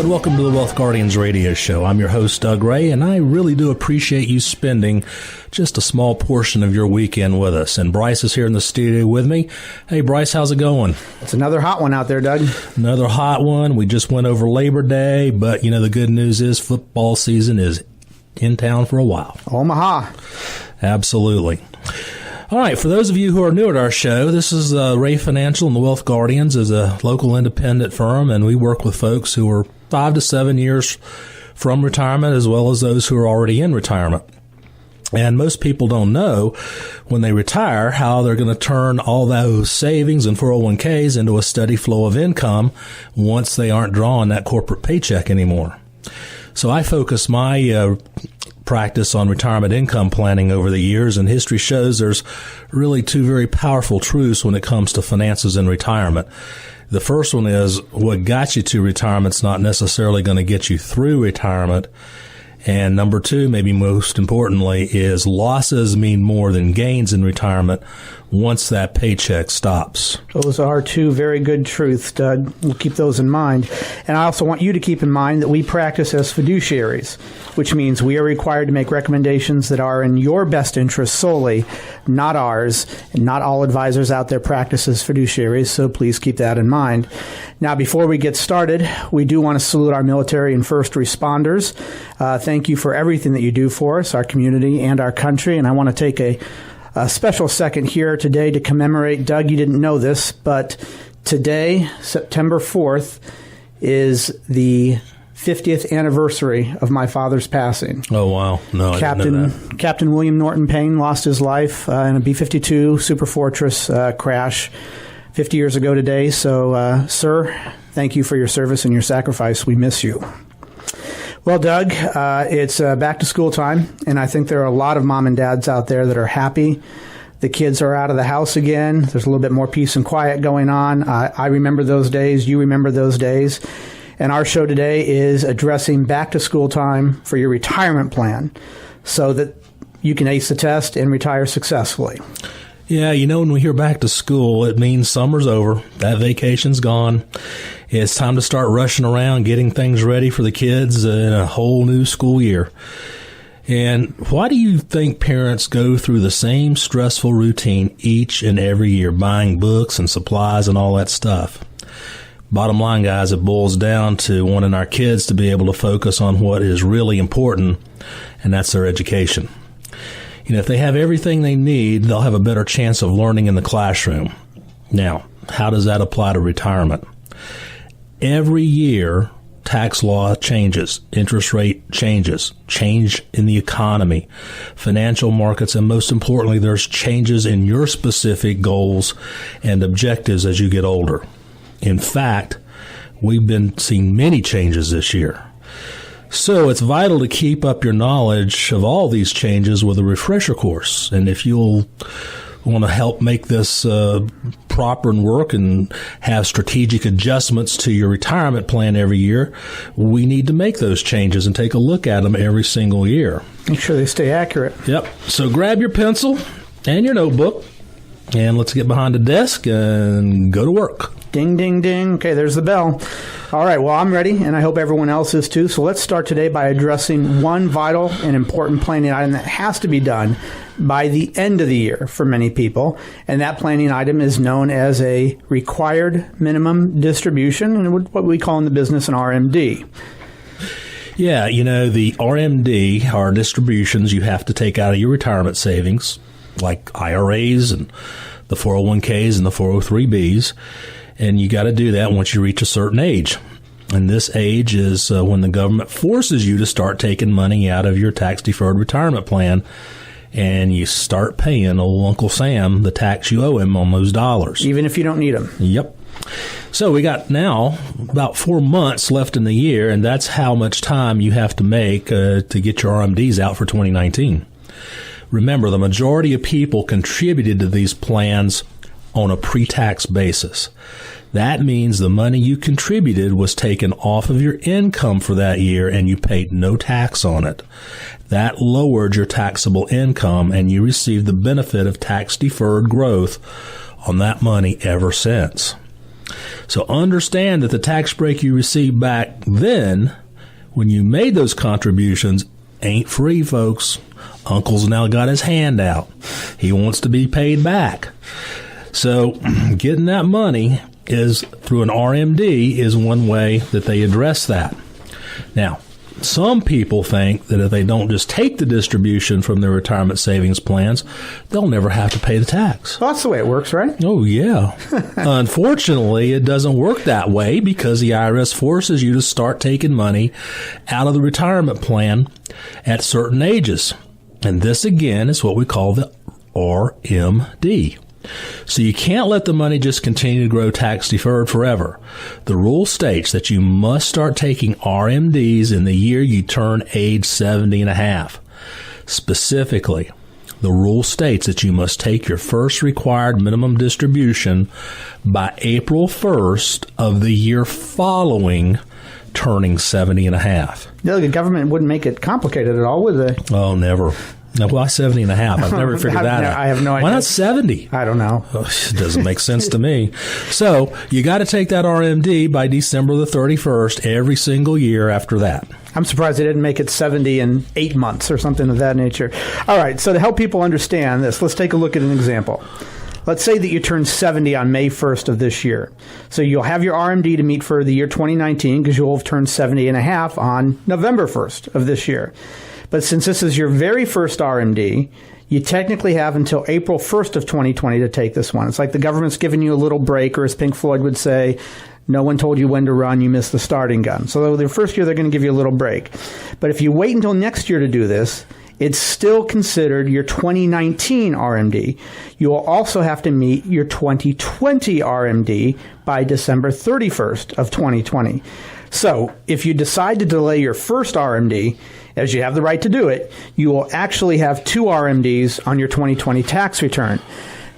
and welcome to the Wealth Guardians radio show. I'm your host, Doug Ray, and I really do appreciate you spending just a small portion of your weekend with us. And Bryce is here in the studio with me. Hey, Bryce, how's it going? It's another hot one out there, Doug. Another hot one. We just went over Labor Day, but, the good news is football season is in town for a while. Omaha. Absolutely. All right, for those of you who are new at our show, this is Ray Financial and the Wealth Guardians is a local independent firm, and we work with folks who are 5 to 7 years from retirement as well as those who are already in retirement. And most people don't know when they retire how they're going to turn all those savings and 401ks into a steady flow of income once they aren't drawing that corporate paycheck anymore. So I focus my practice on retirement income planning over the years, and history shows there's really two very powerful truths when it comes to finances in retirement. The first one is what got you to retirement's not necessarily going to get you through retirement. And number two, maybe most importantly, is losses mean more than gains in retirement once that paycheck stops. Those are two very good truths, Doug. We'll keep those in mind. And I also want you to keep in mind that we practice as fiduciaries, which means we are required to make recommendations that are in your best interest solely, not ours. And not all advisors out there practice as fiduciaries, so please keep that in mind. Now, before we get started, we do want to salute our military and first responders. Thank you for everything that you do for us, our community, and our country. And I want to take a special second here today to commemorate, Doug, you didn't know this, but today, September 4th, is the 50th anniversary of my father's passing. Oh, wow. No, I didn't know that. Captain William Norton Payne lost his life in a B-52 Super Fortress crash 50 years ago today. So, sir, thank you for your service and your sacrifice. We miss you. Well, Doug, it's back to school time, and I think there are a lot of mom and dads out there that are happy. The kids are out of the house again. There's a little bit more peace and quiet going on. I remember those days. You remember those days. And our show today is addressing back to school time for your retirement plan so that you can ace the test and retire successfully. Yeah, when we hear back to school, it means summer's over. That vacation's gone. It's time to start rushing around, getting things ready for the kids in a whole new school year. And why do you think parents go through the same stressful routine each and every year, buying books and supplies and all that stuff? Bottom line, guys, it boils down to wanting our kids to be able to focus on what is really important, and that's their education. If they have everything they need, they'll have a better chance of learning in the classroom. Now, how does that apply to retirement? Every year, tax law changes, interest rate changes, change in the economy, financial markets, and most importantly, there's changes in your specific goals and objectives as you get older. In fact, we've been seeing many changes this year. So it's vital to keep up your knowledge of all these changes with a refresher course. And if you'll want to help make this proper and work and have strategic adjustments to your retirement plan every year, we need to make those changes and take a look at them every single year. Make sure they stay accurate. Yep. So grab your pencil and your notebook, and let's get behind the desk and go to work. Ding, ding, ding. Okay, there's the bell. All right, well, I'm ready, and I hope everyone else is too. So let's start today by addressing one vital and important planning item that has to be done by the end of the year for many people. And that planning item is known as a required minimum distribution, and what we call in the business an RMD. Yeah, the RMD are distributions you have to take out of your retirement savings, like IRAs and the 401ks and the 403bs. And you got to do that once you reach a certain age. And this age is when the government forces you to start taking money out of your tax-deferred retirement plan, and you start paying old Uncle Sam the tax you owe him on those dollars. Even if you don't need them. Yep. So we got now about 4 months left in the year, and that's how much time you have to make to get your RMDs out for 2019. Remember, the majority of people contributed to these plans on a pre-tax basis. That means the money you contributed was taken off of your income for that year and you paid no tax on it. That lowered your taxable income and you received the benefit of tax-deferred growth on that money ever since. So understand that the tax break you received back then, when you made those contributions, ain't free, folks. Uncle's now got his hand out. He wants to be paid back. So getting that money is through an RMD is one way that they address that. Now, some people think that if they don't just take the distribution from their retirement savings plans, they'll never have to pay the tax. Well, that's the way it works, right? Oh, yeah. Unfortunately, it doesn't work that way because the IRS forces you to start taking money out of the retirement plan at certain ages. And this, again, is what we call the RMD. So you can't let the money just continue to grow tax deferred forever. The rule states that you must start taking RMDs in the year you turn age 70 and a half. Specifically, the rule states that you must take your first required minimum distribution by April 1st of the year following turning 70 and a half. No, the government wouldn't make it complicated at all, would they? Oh, never. No, why 70 and a half? I've never figured that out. I have no idea. Why not 70? I don't know. Oh, it doesn't make sense to me. So you got to take that RMD by December the 31st every single year after that. I'm surprised they didn't make it 70 in 8 months or something of that nature. All right, so to help people understand this, let's take a look at an example. Let's say that you turn 70 on May 1st of this year. So you'll have your RMD to meet for the year 2019 because you'll have turned 70 and a half on November 1st of this year. But since this is your very first RMD, you technically have until April 1st of 2020 to take this one. It's like the government's giving you a little break, or as Pink Floyd would say, no one told you when to run, you missed the starting gun. So the first year, they're going to give you a little break. But if you wait until next year to do this, it's still considered your 2019 RMD. You will also have to meet your 2020 RMD by December 31st of 2020. So if you decide to delay your first RMD, as you have the right to do it, you will actually have 2 RMDs on your 2020 tax return.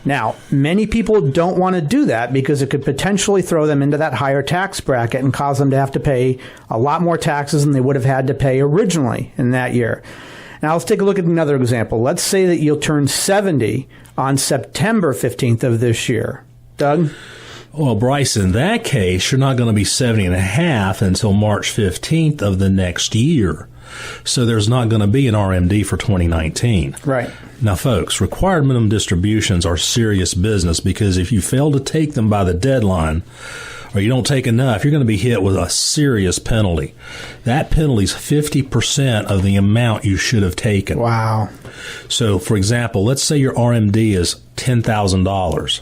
Now, many people don't want to do that because it could potentially throw them into that higher tax bracket and cause them to have to pay a lot more taxes than they would have had to pay originally in that year. Now, let's take a look at another example. Let's say that you'll turn 70 on September 15th of this year. Doug? Well, Bryce, in that case, you're not going to be 70 and a half until March 15th of the next year. So there's not going to be an RMD for 2019. Right. Now, folks, required minimum distributions are serious business because if you fail to take them by the deadline or you don't take enough, you're going to be hit with a serious penalty. That penalty is 50% of the amount you should have taken. Wow. So, for example, let's say your RMD is $10,000.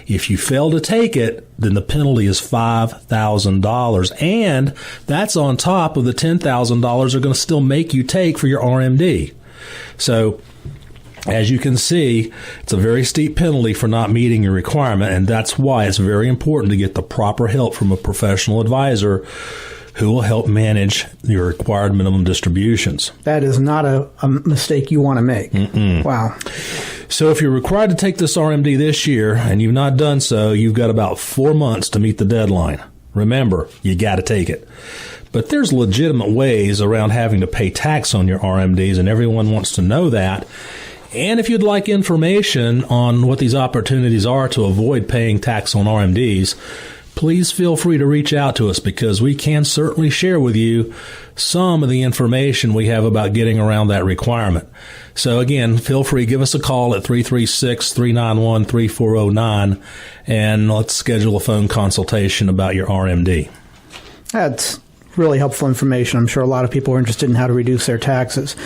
If you fail to take it, then the penalty is $5,000, and that's on top of the $10,000 they're going to still make you take for your RMD. So, as you can see, it's a very steep penalty for not meeting your requirement, and that's why it's very important to get the proper help from a professional advisor who will help manage your required minimum distributions. That is not a mistake you want to make. Mm-mm. Wow. So if you're required to take this RMD this year and you've not done so, you've got about 4 months to meet the deadline. Remember, you got to take it. But there's legitimate ways around having to pay tax on your RMDs, and everyone wants to know that. And if you'd like information on what these opportunities are to avoid paying tax on RMDs, please feel free to reach out to us because we can certainly share with you some of the information we have about getting around that requirement. So again, feel free, give us a call at 336-391-3409 and let's schedule a phone consultation about your RMD. That's really helpful information. I'm sure a lot of people are interested in how to reduce their taxes.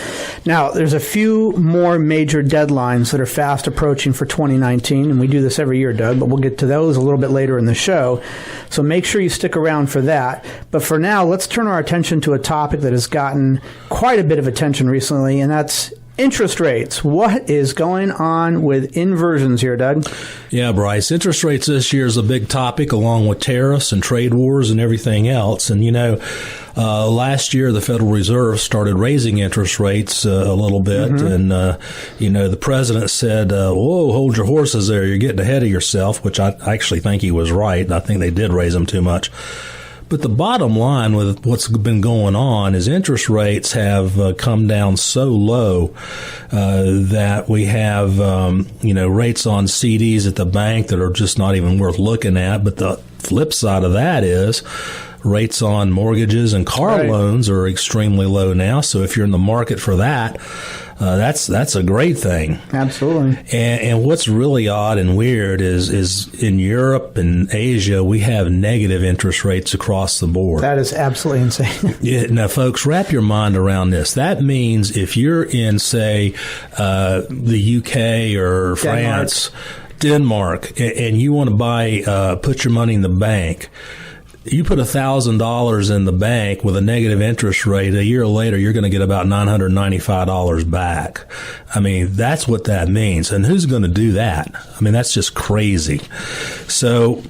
Now, there's a few more major deadlines that are fast approaching for 2019, and we do this every year, Doug, but we'll get to those a little bit later in the show. So make sure you stick around for that. But for now, let's turn our attention to a topic that has gotten quite a bit of attention recently, and that's interest rates. What is going on with inversions here, Doug? Yeah, Bryce, interest rates this year is a big topic along with tariffs and trade wars and everything else. And, last year the Federal Reserve started raising interest rates a little bit. Mm-hmm. And, the president said, whoa, hold your horses there. You're getting ahead of yourself, which I actually think he was right. I think they did raise them too much. But the bottom line with what's been going on is interest rates have come down so low that we have, rates on CDs at the bank that are just not even worth looking at. But the flip side of that is rates on mortgages and car loans are extremely low now. So if you're in the market for that, that's a great thing. Absolutely. And what's really odd and weird is in Europe and Asia, we have negative interest rates across the board. That is absolutely insane. Yeah, now, folks, wrap your mind around this. That means if you're in, say, the UK or France, Denmark, and you want to buy, put your money in the bank, you put $1,000 in the bank with a negative interest rate, a year later, you're going to get about $995 back. I mean, that's what that means. And who's going to do that? I mean, that's just crazy. So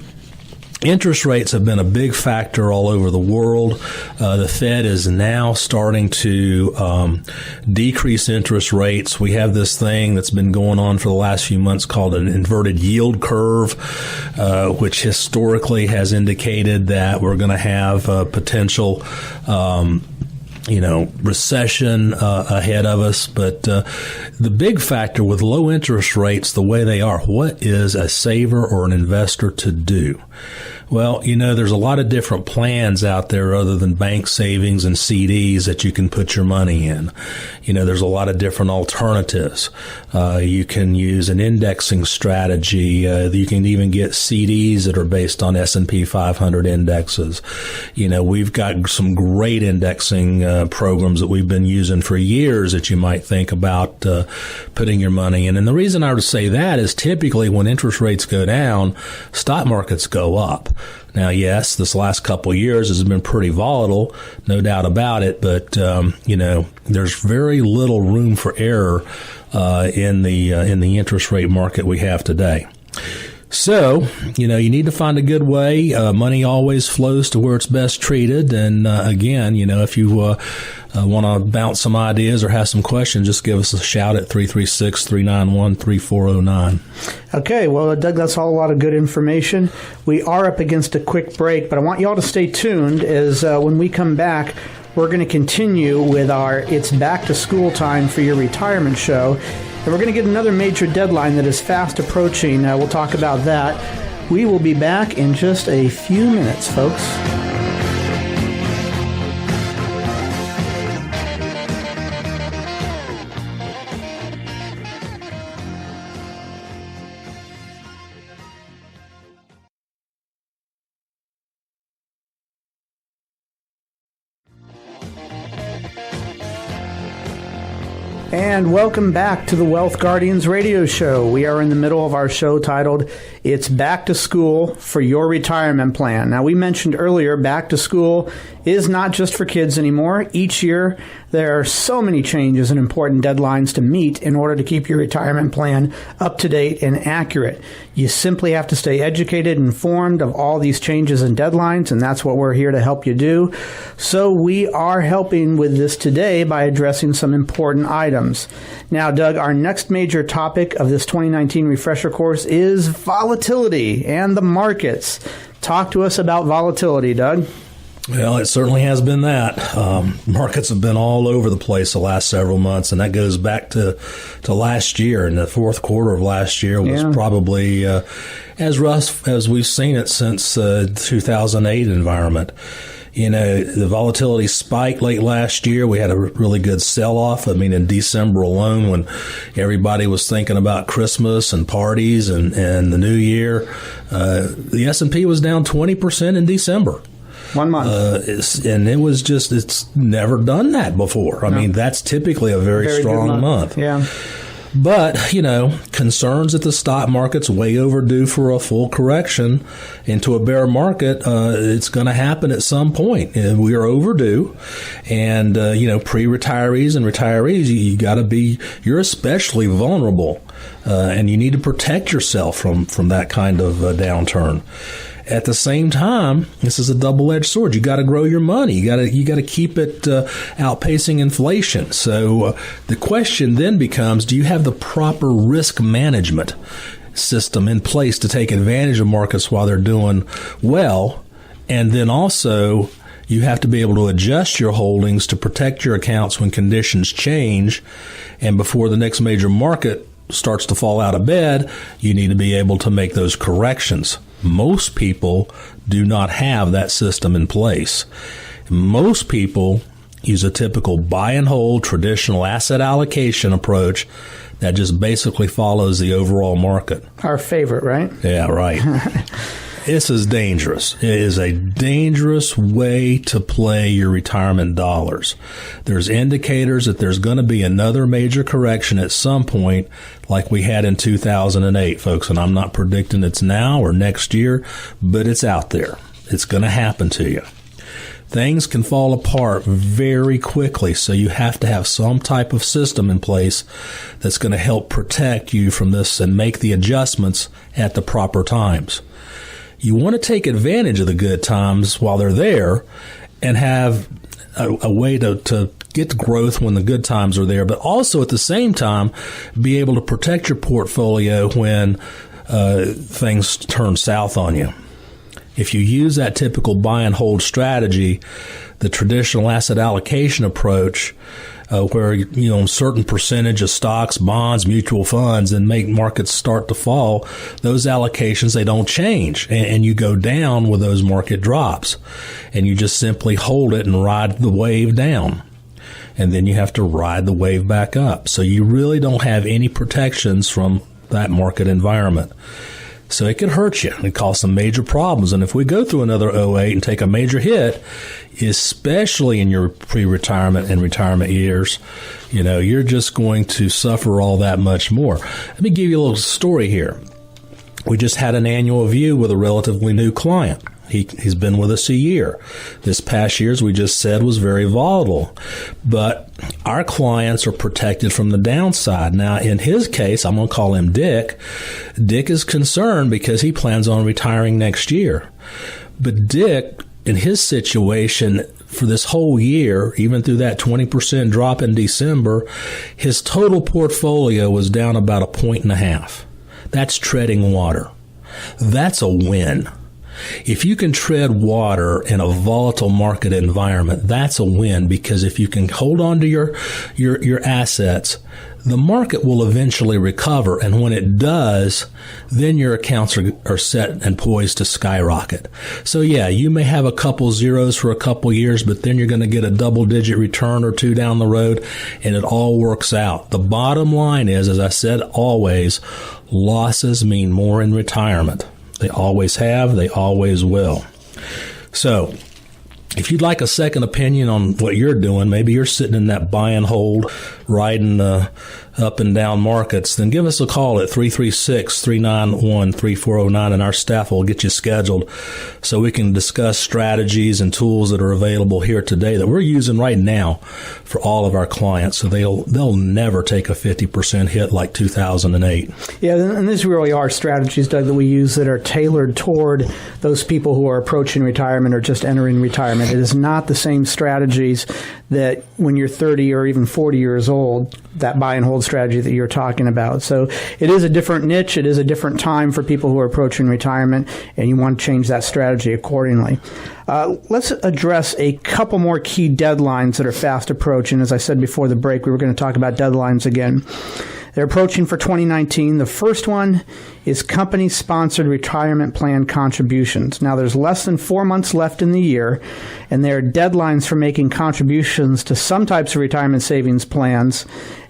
interest rates have been a big factor all over the world. The Fed is now starting to decrease interest rates. We have this thing that's been going on for the last few months called an inverted yield curve, which historically has indicated that we're going to have a potential recession ahead of us. But the big factor with low interest rates the way they are, what is a saver or an investor to do? Well, there's a lot of different plans out there other than bank savings and CDs that you can put your money in. There's a lot of different alternatives. You can use an indexing strategy. You can even get CDs that are based on S&P 500 indexes. We've got some great indexing programs that we've been using for years that you might think about putting your money in. And the reason I would say that is typically when interest rates go down, stock markets go up. Now, yes, this last couple of years has been pretty volatile, no doubt about it, but, there's very little room for error in the interest rate market we have today. So, you need to find a good way. Money always flows to where it's best treated. And, again, if you want to bounce some ideas or have some questions, just give us a shout at 336-391-3409. Okay. Well, Doug, that's all a lot of good information. We are up against a quick break, but I want you all to stay tuned as when we come back, we're going to continue with our It's Back to School Time for Your Retirement show. And we're going to get another major deadline that is fast approaching. We'll talk about that. We will be back in just a few minutes, folks. And welcome back to the Wealth Guardians radio show. We are in the middle of our show titled, It's Back to School for Your Retirement Plan. Now, we mentioned earlier, back to school is not just for kids anymore. Each year, there are so many changes and important deadlines to meet in order to keep your retirement plan up to date and accurate. You simply have to stay educated and informed of all these changes and deadlines, and that's what we're here to help you do. So we are helping with this today by addressing some important items. Now, Doug, our next major topic of this 2019 refresher course is volatility and the markets. Talk to us about volatility, Doug. Well, it certainly has been that. Markets have been all over the place the last several months, and that goes back to last year. And the fourth quarter of last year was probably as rough as we've seen it since 2008 environment. The volatility spiked late last year. We had a really good sell-off. I mean, in December alone, when everybody was thinking about Christmas and parties and the New Year, the S&P was down 20% in December. 1 month. It's never done that before. I mean, that's typically a very strong month. Yeah. But, concerns that the stock market's way overdue for a full correction into a bear market, it's going to happen at some point. We are overdue. And, pre-retirees and retirees, you're especially vulnerable. And you need to protect yourself from that kind of downturn. At the same time, this is a double-edged sword. You got to grow your money. You got to keep it outpacing inflation. So the question then becomes: do you have the proper risk management system in place to take advantage of markets while they're doing well? And then also, you have to be able to adjust your holdings to protect your accounts when conditions change, and before the next major market starts to fall out of bed, you need to be able to make those corrections. Most people do not have that system in place. Most people use a typical buy and hold traditional asset allocation approach that just basically follows the overall market. Our favorite, right? Yeah, right. This is dangerous. It is a dangerous way to play your retirement dollars. There's indicators that there's going to be another major correction at some point like we had in 2008, folks, and I'm not predicting it's now or next year, but it's out there. It's going to happen to you. Things can fall apart very quickly, so you have to have some type of system in place that's going to help protect you from this and make the adjustments at the proper times. You want to take advantage of the good times while they're there and have a way to get growth when the good times are there, but also at the same time be able to protect your portfolio when things turn south on you. If you use that typical buy and hold strategy, the traditional asset allocation approach, where a certain percentage of stocks, bonds, mutual funds, and make markets start to fall, those allocations, they don't change, and you go down with those market drops, and you just simply hold it and ride the wave down, and then you have to ride the wave back up. So you really don't have any protections from that market environment. So it could hurt you and cause some major problems. And if we go through another 08 and take a major hit, especially in your pre-retirement and retirement years, you're just going to suffer all that much more. Let me give you a little story here. We just had an annual review with a relatively new client. He's been with us a year. This past year, as we just said, was very volatile. But our clients are protected from the downside. Now, in his case, I'm going to call him Dick. Dick is concerned because he plans on retiring next year. But Dick, in his situation, for this whole year, even through that 20% drop in December, his total portfolio was down about 1.5 points. That's treading water. That's a win. If you can tread water in a volatile market environment, that's a win, because if you can hold on to your assets, the market will eventually recover. And when it does, then your accounts are set and poised to skyrocket. So yeah, you may have a couple zeros for a couple years, but then you're going to get a double-digit return or two down the road, and it all works out. The bottom line is, as I said always, losses mean more in retirement. They always have. They always will. So if you'd like a second opinion on what you're doing, maybe you're sitting in that buy and hold, riding up and down markets, then give us a call at 336-391-3409, and our staff will get you scheduled so we can discuss strategies and tools that are available here today that we're using right now for all of our clients, so they'll never take a 50% hit like 2008. Yeah, and these really are strategies, Doug, that we use that are tailored toward those people who are approaching retirement or just entering retirement. It is not the same strategies that when you're 30 or even 40 years old, that buy and hold strategy that you're talking about. So it is a different niche. It is a different time for people who are approaching retirement, and you want to change that strategy accordingly. Let's address a couple more key deadlines that are fast approaching. As I said before the break, we were going to talk about deadlines again. They're approaching for 2019. The first one is company-sponsored retirement plan contributions. Now, there's less than 4 months left in the year, and there are deadlines for making contributions to some types of retirement savings plans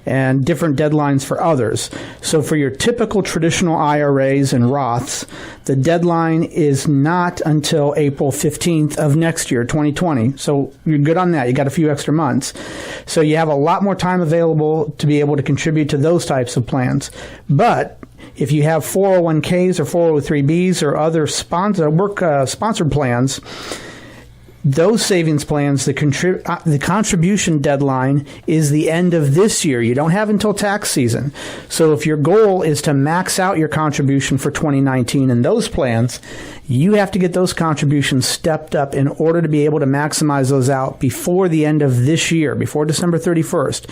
and different deadlines for others. So for your typical traditional IRAs and Roths, the deadline is not until April 15th of next year, 2020. So you're good on that. You got a few extra months. So you have a lot more time available to be able to contribute to those types of plans. But if you have 401ks or 403bs or other sponsored plans, those savings plans, the contribution deadline is the end of this year. You don't have until tax season. So if your goal is to max out your contribution for 2019 in those plans, you have to get those contributions stepped up in order to be able to maximize those out before the end of this year, before December 31st.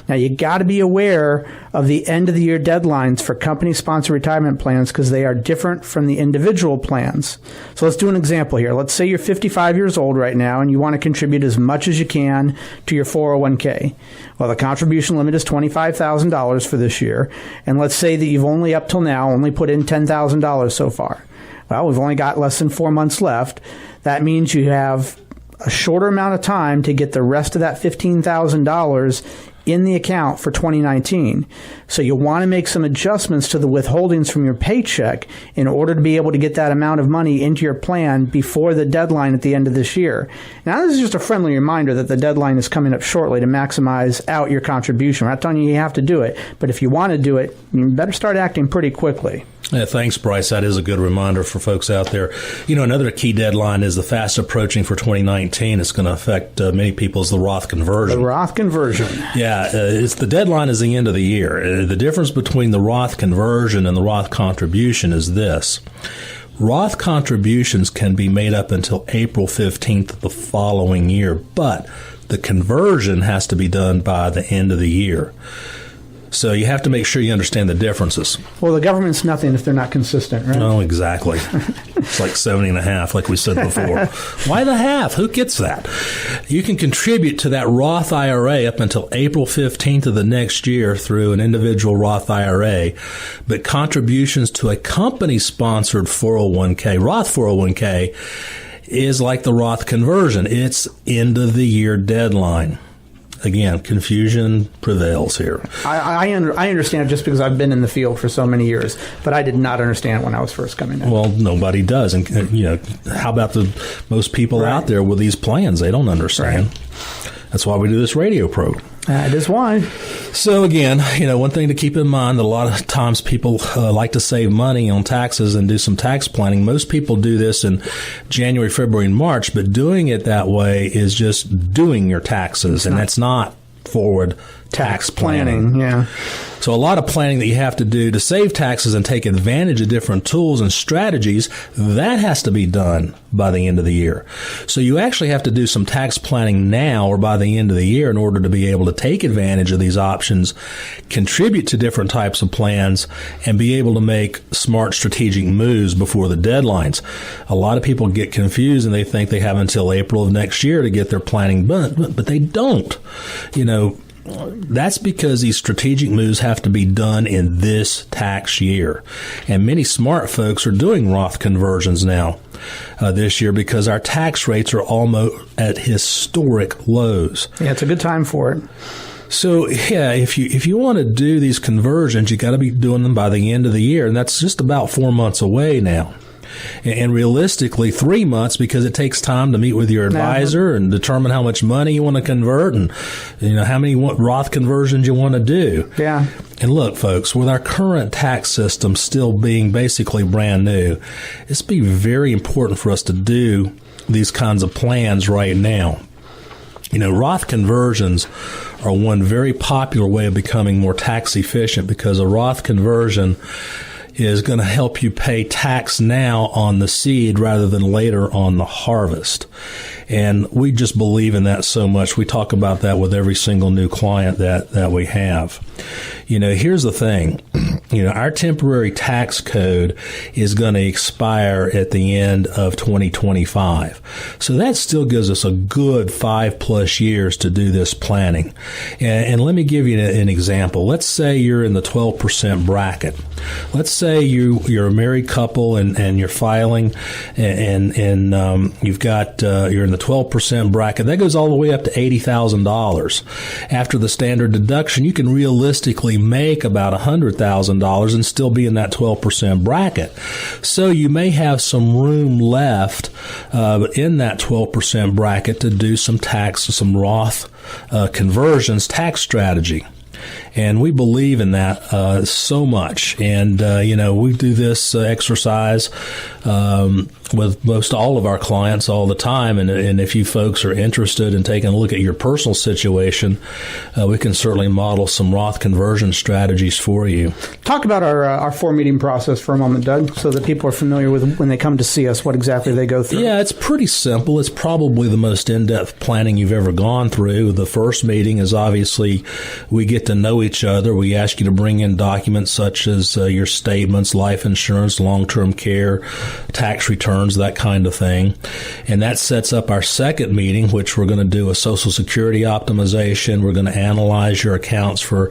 Now, you got to be aware of the end of the year deadlines for company-sponsored retirement plans because they are different from the individual plans. So let's do an example here. Let's say you're 55 years old old right now and you want to contribute as much as you can to your 401k. Well, the contribution limit is $25,000 for this year. And let's say that you've only up till now only put in $10,000 so far. Well, we've only got less than 4 months left. That means you have a shorter amount of time to get the rest of that $15,000 in the account for 2019. So you'll want to make some adjustments to the withholdings from your paycheck in order to be able to get that amount of money into your plan before the deadline at the end of this year. Now, this is just a friendly reminder that the deadline is coming up shortly to maximize out your contribution. We're not telling you have to do it, but if you want to do it, you better start acting pretty quickly. Yeah, thanks, Bryce. That is a good reminder for folks out there. Another key deadline is the fast approaching for 2019. It's going to affect many people's the Roth conversion. The Roth conversion. Yeah, it's the deadline is the end of the year. The difference between the Roth conversion and the Roth contribution is this. Roth contributions can be made up until April 15th of the following year, but the conversion has to be done by the end of the year. So you have to make sure you understand the differences. Well, the government's nothing if they're not consistent, right? Oh, exactly. It's like 70 and a half, like we said before. Why the half? Who gets that? You can contribute to that Roth IRA up until April 15th of the next year through an individual Roth IRA, but contributions to a company-sponsored 401k, Roth 401k, is like the Roth conversion. It's end-of-the-year deadline. Again, confusion prevails here. I understand just because I've been in the field for so many years, but I did not understand it when I was first coming in. Well, nobody does. And, how about the most people out there with these plans? They don't understand. Right. That's why we do this radio program. That is why. So again, one thing to keep in mind that a lot of times people like to save money on taxes and do some tax planning. Most people do this in January, February, and March, but doing it that way is just doing your taxes, and that's not forward tax planning. Yeah. So a lot of planning that you have to do to save taxes and take advantage of different tools and strategies, that has to be done by the end of the year. So you actually have to do some tax planning now or by the end of the year in order to be able to take advantage of these options, contribute to different types of plans, and be able to make smart strategic moves before the deadlines. A lot of people get confused and they think they have until April of next year to get their planning done, but they don't. That's because these strategic moves have to be done in this tax year. And many smart folks are doing Roth conversions now this year because our tax rates are almost at historic lows. Yeah, it's a good time for it. So, yeah, if you want to do these conversions, you got to be doing them by the end of the year. And that's just about 4 months away now. And realistically, 3 months because it takes time to meet with your advisor and determine how much money you want to convert and how many Roth conversions you want to do. Yeah. And look, folks, with our current tax system still being basically brand new, it's be very important for us to do these kinds of plans right now. Roth conversions are one very popular way of becoming more tax efficient because a Roth conversion is going to help you pay tax now on the seed rather than later on the harvest. And we just believe in that so much. We talk about that with every single new client that we have. Here's the thing. Our temporary tax code is going to expire at the end of 2025. So that still gives us a good 5+ years to do this planning. And let me give you an example. Let's say you're in the 12% bracket. Let's say you're a married couple and you're filing and you've got you're in the 12% bracket. That goes all the way up to $80,000. After the standard deduction, you can realistically make about $100,000 and still be in that 12% bracket. So you may have some room left in that 12% bracket to do some Roth conversions tax strategy. And we believe in that so much. And, we do this exercise with most all of our clients all the time. And if you folks are interested in taking a look at your personal situation, we can certainly model some Roth conversion strategies for you. Talk about our 4-meeting process for a moment, Doug, so that people are familiar with when they come to see us, what exactly they go through. Yeah, it's pretty simple. It's probably the most in-depth planning you've ever gone through. The first meeting is obviously we get to know each other. We ask you to bring in documents such as your statements, life insurance, long-term care, tax returns, returns, that kind of thing. And that sets up our second meeting, which we're going to do a Social Security optimization. We're going to analyze your accounts for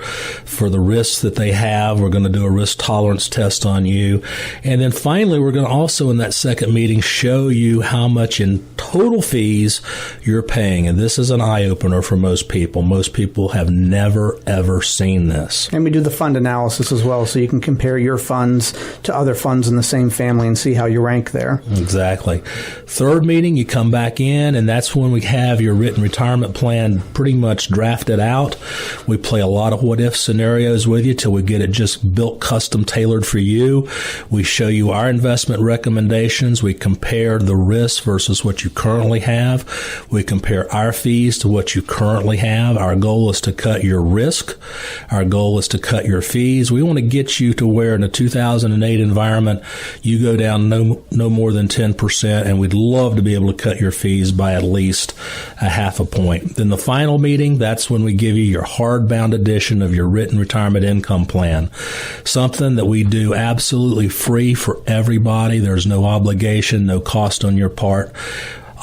the risks that they have. We're going to do a risk tolerance test on you. And then finally, we're going to also in that second meeting show you how much in total fees you're paying. And this is an eye-opener for most people. Most people have never, ever seen this. And we do the fund analysis as well, so you can compare your funds to other funds in the same family and see how you rank there. Exactly. Third meeting, you come back in, and that's when we have your written retirement plan pretty much drafted out. We play a lot of what-if scenarios with you till we get it just built, custom tailored for you. We show you our investment recommendations. We compare the risk versus what you currently have. We compare our fees to what you currently have. Our goal is to cut your risk. Our goal is to cut your fees. We want to get you to where in a 2008 environment, you go down no more than 10%, and we'd love to be able to cut your fees by at least a half a point. Then the final meeting, that's when we give you your hardbound edition of your written retirement income plan, something that we do absolutely free for everybody. There's no obligation, no cost on your part.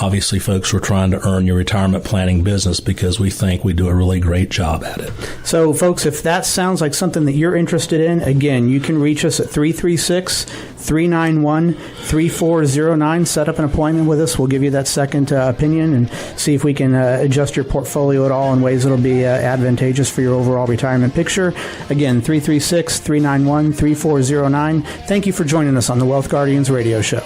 Obviously, folks, we're trying to earn your retirement planning business because we think we do a really great job at it. So, folks, if that sounds like something that you're interested in, again, you can reach us at 336-391-3409. Set up an appointment with us. We'll give you that second opinion and see if we can adjust your portfolio at all in ways that will be advantageous for your overall retirement picture. Again, 336-391-3409. Thank you for joining us on the Wealth Guardians radio show.